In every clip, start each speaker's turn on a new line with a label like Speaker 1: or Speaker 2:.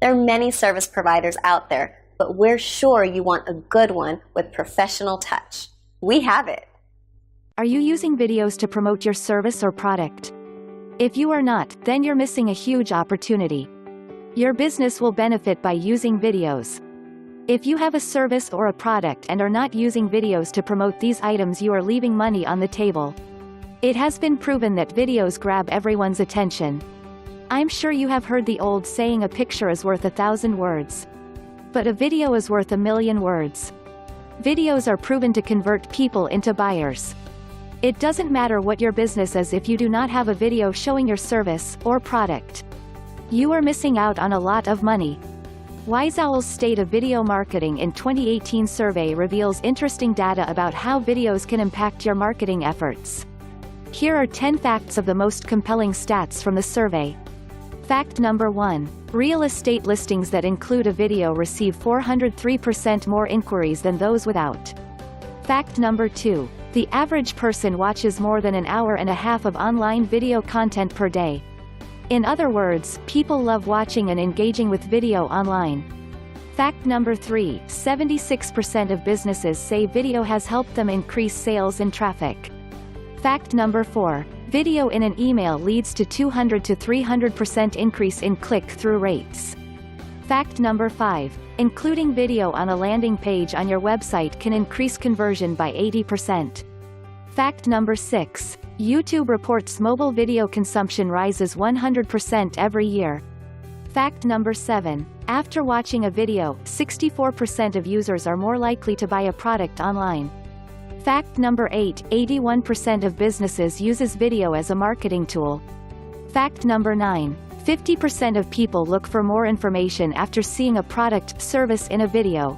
Speaker 1: There are many service providers out there, but we're sure you want a good one with professional touch. We have it.
Speaker 2: Are you using videos to promote your service or product? If you are not, then you're missing a huge opportunity. Your business will benefit by using videos. If you have a service or a product and are not using videos to promote these items, you are leaving money on the table. It has been proven that videos grab everyone's attention. I'm sure you have heard the old saying, a picture is worth 1,000 words. But a video is worth 1,000,000 words. Videos are proven to convert people into buyers. It doesn't matter what your business is if you do not have a video showing your service or product. You are missing out on a lot of money. Wise Owl's State of Video Marketing in 2018 survey reveals interesting data about how videos can impact your marketing efforts. Here are 10 facts of the most compelling stats from the survey. Fact number 1. Real estate listings that include a video receive 403% more inquiries than those without. Fact number 2. The average person watches more than an hour and a half of online video content per day. In other words, people love watching and engaging with video online. Fact number 3. 76% of businesses say video has helped them increase sales and traffic. Fact number 4. Video in an email leads to 200 to 300% increase in click-through rates. Fact number 5. Including video on a landing page on your website can increase conversion by 80%. Fact number 6. YouTube reports mobile video consumption rises 100% every year. Fact number 7. After watching a video, 64% of users are more likely to buy a product online. Fact number 8. 81% of businesses uses video as a marketing tool. Fact number 9. 50% of people look for more information after seeing a product, service in a video.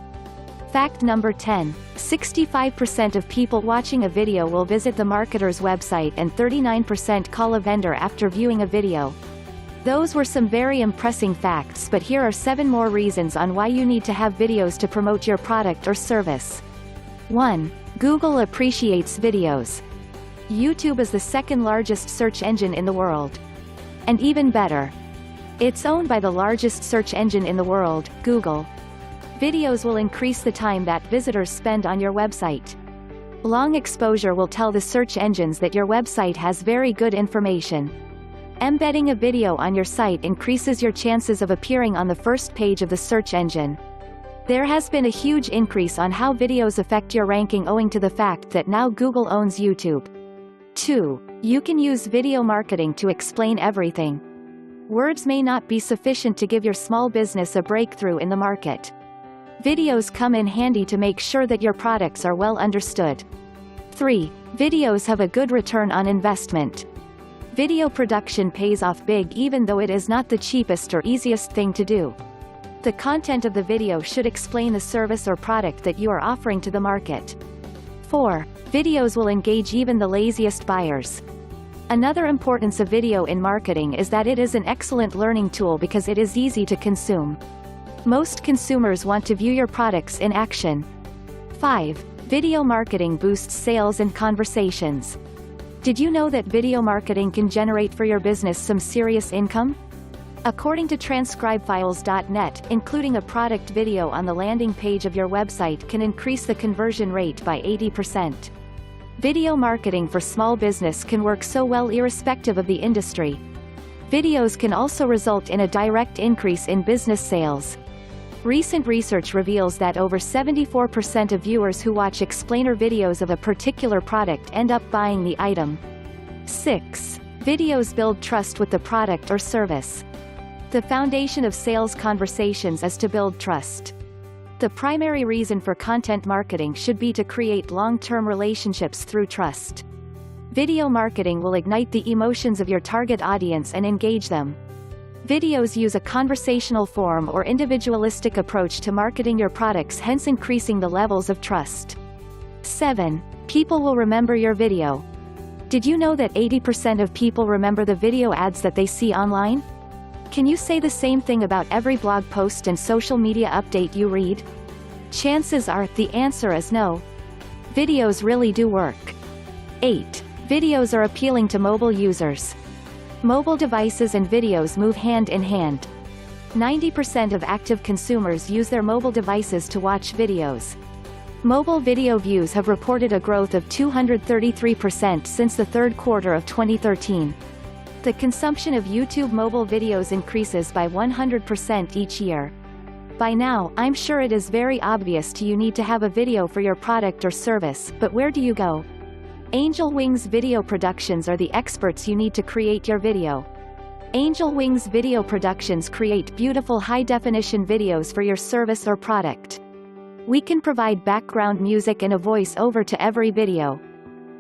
Speaker 2: Fact number 10. 65% of people watching a video will visit the marketer's website and 39% call a vendor after viewing a video. Those were some very impressive facts, but here are 7 more reasons on why you need to have videos to promote your product or service. 1. Google appreciates videos. YouTube is the second largest search engine in the world. And even better, it's owned by the largest search engine in the world, Google. Videos will increase the time that visitors spend on your website. Long exposure will tell the search engines that your website has very good information. Embedding a video on your site increases your chances of appearing on the first page of the search engine. There has been a huge increase on how videos affect your ranking owing to the fact that now Google owns YouTube. 2. You can use video marketing to explain everything. Words may not be sufficient to give your small business a breakthrough in the market. Videos come in handy to make sure that your products are well understood. 3. Videos have a good return on investment. Video production pays off big even though it is not the cheapest or easiest thing to do. The content of the video should explain the service or product that you are offering to the market. 4. Videos will engage even the laziest buyers. Another importance of video in marketing is that it is an excellent learning tool because it is easy to consume. Most consumers want to view your products in action. 5. Video marketing boosts sales and conversations. Did you know that video marketing can generate for your business some serious income? According to transcribefiles.net, including a product video on the landing page of your website can increase the conversion rate by 80%. Video marketing for small business can work so well irrespective of the industry. Videos can also result in a direct increase in business sales. Recent research reveals that over 74% of viewers who watch explainer videos of a particular product end up buying the item. 6. Videos build trust with the product or service. The foundation of sales conversations is to build trust. The primary reason for content marketing should be to create long-term relationships through trust. Video marketing will ignite the emotions of your target audience and engage them. Videos use a conversational form or individualistic approach to marketing your products, hence increasing the levels of trust. 7. People will remember your video. Did you know that 80% of people remember the video ads that they see online? Can you say the same thing about every blog post and social media update you read? Chances are, the answer is no. Videos really do work. 8. Videos are appealing to mobile users. Mobile devices and videos move hand in hand. 90% of active consumers use their mobile devices to watch videos. Mobile video views have reported a growth of 233% since the third quarter of 2013. The consumption of YouTube mobile videos increases by 100% each year. By now, I'm sure it is very obvious to you need to have a video for your product or service, but where do you go? Angel Wings Video Productions are the experts you need to create your video. Angel Wings Video Productions create beautiful high-definition videos for your service or product. We can provide background music and a voice over to every video.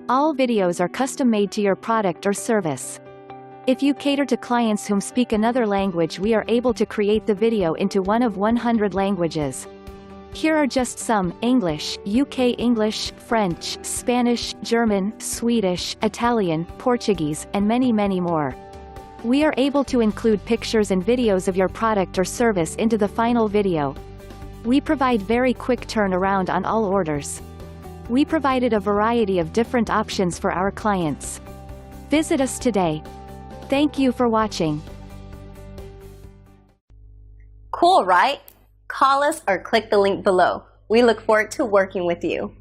Speaker 2: All videos are custom-made to your product or service. If you cater to clients whom speak another language, we are able to create the video into one of 100 languages. Here are just some: English, UK English, French, Spanish, German, Swedish, Italian, Portuguese, and many, many more. We are able to include pictures and videos of your product or service into the final video. We provide very quick turnaround on all orders. We provided a variety of different options for our clients. Visit us today. Thank you for watching.
Speaker 1: Cool, right? Call us or click the link below. We look forward to working with you.